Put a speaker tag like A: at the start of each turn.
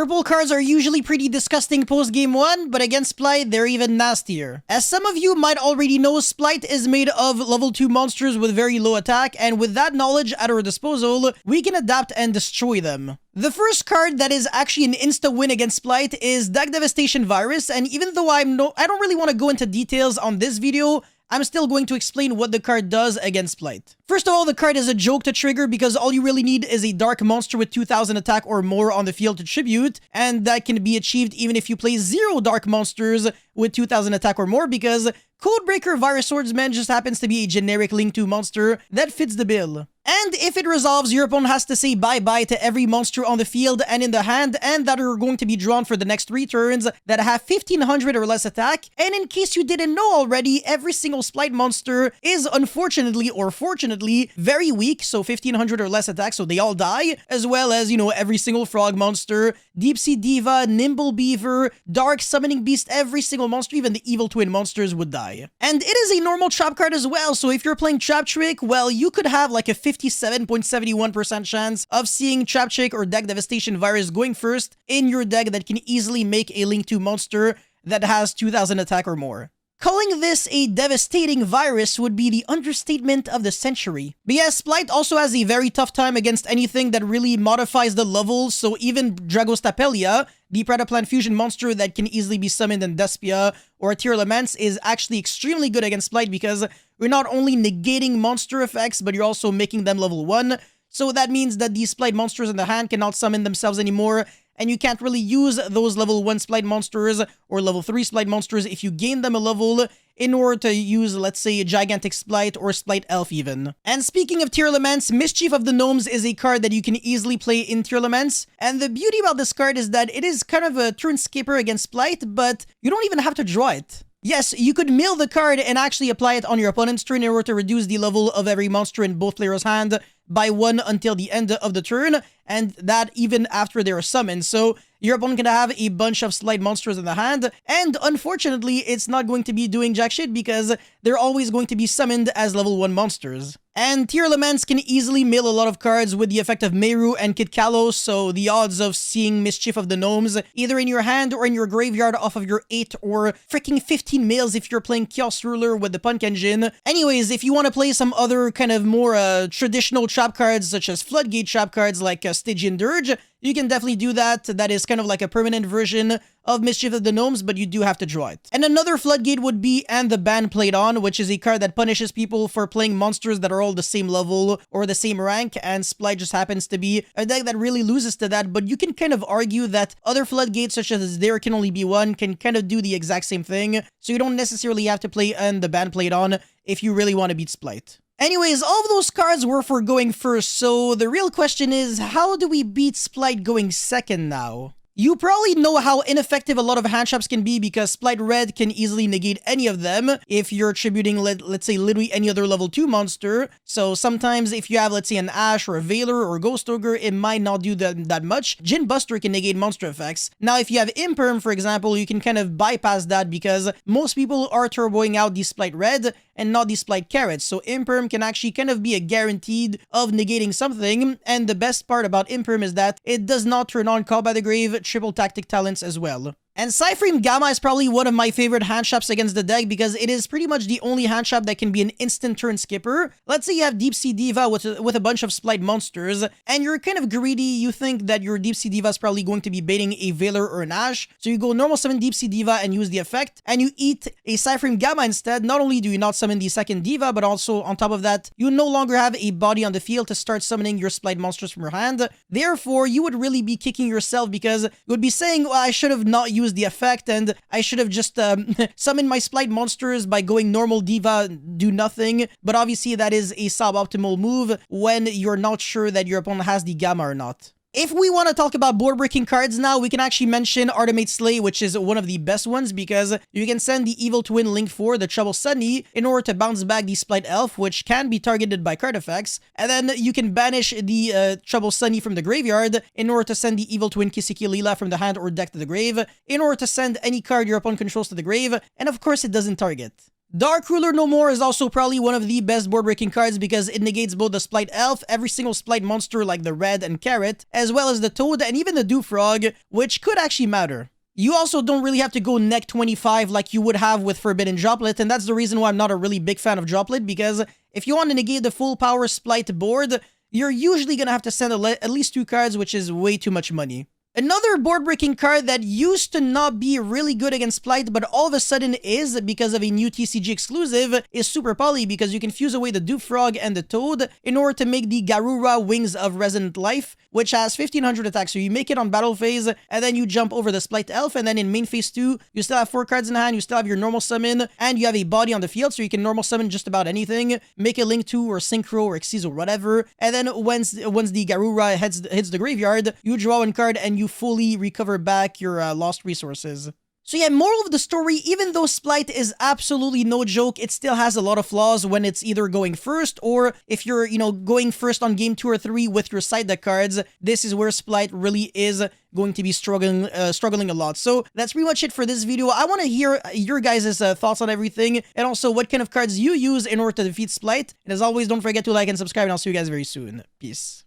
A: Purple cards are usually pretty disgusting post-game 1, but against SPRIGHT, they're even nastier. As some of you might already know, SPRIGHT is made of level 2 monsters with very low attack, and with that knowledge at our disposal, we can adapt and destroy them. The first card that is actually an insta-win against SPRIGHT is Deck Devastation Virus, and even though I don't really want to go into details on this video, I'm still going to explain what the card does against SPRIGHT. First of all, the card is a joke to trigger because all you really need is a dark monster with 2000 attack or more on the field to tribute, and that can be achieved even if you play 0 dark monsters with 2000 attack or more, because Codebreaker Virus Swordsman just happens to be a generic Link 2 monster that fits the bill. And if it resolves, your opponent has to say bye-bye to every monster on the field and in the hand, and that are going to be drawn for the next 3 turns that have 1500 or less attack. And in case you didn't know already, every single SPRIGHT monster is unfortunately or fortunately very weak, so 1500 or less attack, so they all die, as well as, you know, every single frog monster, Deep Sea Diva, Nimble Beaver, Dark Summoning Beast, every single monster, even the Evil Twin monsters would die. And it is a normal trap card as well, so if you're playing Trap Trick, well, you could have like a 57.71% chance of seeing Trap Trick or Deck Devastation Virus going first in your deck that can easily make a Link 2 monster that has 2000 attack or more. Calling this a devastating virus would be the understatement of the century. But yes, SPRIGHT also has a very tough time against anything that really modifies the levels, so even Dragostapelia, the Predaplant Fusion monster that can easily be summoned in Despia or Tearlaments, is actually extremely good against SPRIGHT because you're not only negating monster effects, but you're also making them level 1. So that means that these SPRIGHT monsters in the hand cannot summon themselves anymore, and you can't really use those level 1 SPRIGHT monsters or level 3 SPRIGHT monsters if you gain them a level in order to use, let's say, Gigantic SPRIGHT or SPRIGHT Elf even. And speaking of Tearlaments, Mischief of the Gnomes is a card that you can easily play in Tearlaments, and the beauty about this card is that it is kind of a turn skipper against SPRIGHT, but you don't even have to draw it. Yes, you could mill the card and actually apply it on your opponent's turn in order to reduce the level of every monster in both players' hand by 1 until the end of the turn, and that even after they are summoned. So your opponent can have a bunch of SPRIGHT monsters in the hand, and unfortunately, it's not going to be doing jack shit because they're always going to be summoned as level 1 monsters. And Tearlaments can easily mill a lot of cards with the effect of Meru and Kid Kalos, so the odds of seeing Mischief of the Gnomes either in your hand or in your graveyard off of your 8 or freaking 15 mills if you're playing Chaos Ruler with the Punk Engine. Anyways, if you want to play some other kind of more traditional trap cards such as Floodgate trap cards like Stygian Dirge, you can definitely do that. That is kind of like a permanent version of Mischief of the Gnomes, but you do have to draw it. And another Floodgate would be And the Ban Played On, which is a card that punishes people for playing monsters that are all the same level or the same rank, and SPRIGHT just happens to be a deck that really loses to that, but you can kind of argue that other Floodgates, such as There Can Only Be One, can kind of do the exact same thing, so you don't necessarily have to play And the Ban Played On if you really want to beat SPRIGHT. Anyways, all of those cards were for going first, so the real question is, how do we beat SPRIGHT going second now? You probably know how ineffective a lot of hand traps can be because SPRIGHT Red can easily negate any of them if you're attributing, let's say, literally any other level 2 monster. So sometimes if you have, let's say, an Ash or a Veiler or a Ghost Ogre, it might not do that much. Jin Buster can negate monster effects. Now, if you have Imperm, for example, you can kind of bypass that because most people are turboing out the SPRIGHT Red and not the SPRIGHT Carrots. So Imperm can actually kind of be a guaranteed of negating something. And the best part about Imperm is that it does not turn on Call by the Grave, triple tactic talents as well. And PSY-FRAME Gamma is probably one of my favorite hand traps against the deck because it is pretty much the only hand trap that can be an instant turn skipper. Let's say you have Deep Sea Diva with a bunch of SPRIGHT monsters, and you're kind of greedy. You think that your Deep Sea Diva is probably going to be baiting a Veiler or an Ash, so you go normal summon Deep Sea Diva and use the effect, and you eat a PSY-FRAME Gamma instead. Not only do you not summon the second Diva, but also on top of that, you no longer have a body on the field to start summoning your SPRIGHT monsters from your hand. Therefore, you would really be kicking yourself because you would be saying, well, I should have not used the effect, and I should have just summoned my SPRIGHT monsters by going normal Diva, do nothing. But obviously that is a suboptimal move when you're not sure that your opponent has the Gamma or not. If we want to talk about board-breaking cards now, we can actually mention ARTEMATE Slay, which is one of the best ones because you can send the Evil Twin Link 4, the Trouble Sunny, in order to bounce back the SPRIGHT Elf, which can be targeted by card effects, and then you can banish the Trouble Sunny from the graveyard in order to send the Evil Twin Kiseki Lila from the hand or deck to the grave, in order to send any card your opponent controls to the grave, and of course it doesn't target. Dark Ruler No More is also probably one of the best board breaking cards because it negates both the Splight Elf, every single Splight monster like the Red and Carrot, as well as the Toad and even the Doofrog, which could actually matter. You also don't really have to go neck 25 like you would have with Forbidden Droplet, and that's the reason why I'm not a really big fan of Droplet, because if you want to negate the full power Splight board, you're usually going to have to send at least 2 cards, which is way too much money. Another board-breaking card that used to not be really good against Splight, but all of a sudden is because of a new TCG exclusive, is Super Poly, because you can fuse away the Doofrog and the Toad in order to make the Garura Wings of Resonant Life, which has 1500 attack. So you make it on battle phase, and then you jump over the Splight Elf, and then in main phase 2, you still have 4 cards in hand, you still have your normal summon, and you have a body on the field, so you can normal summon just about anything, make a Link 2 or Synchro or Xyz or whatever, and then once the Garura hits the graveyard, you draw 1 card and you fully recover back your lost resources. So yeah, moral of the story, even though Splight is absolutely no joke, it still has a lot of flaws when it's either going first or if you're, going first on game 2 or 3 with your side deck cards. This is where Splight really is going to be struggling a lot. So that's pretty much it for this video. I want to hear your guys' thoughts on everything, and also what kind of cards you use in order to defeat Splight. And as always, don't forget to like and subscribe, and I'll see you guys very soon. Peace.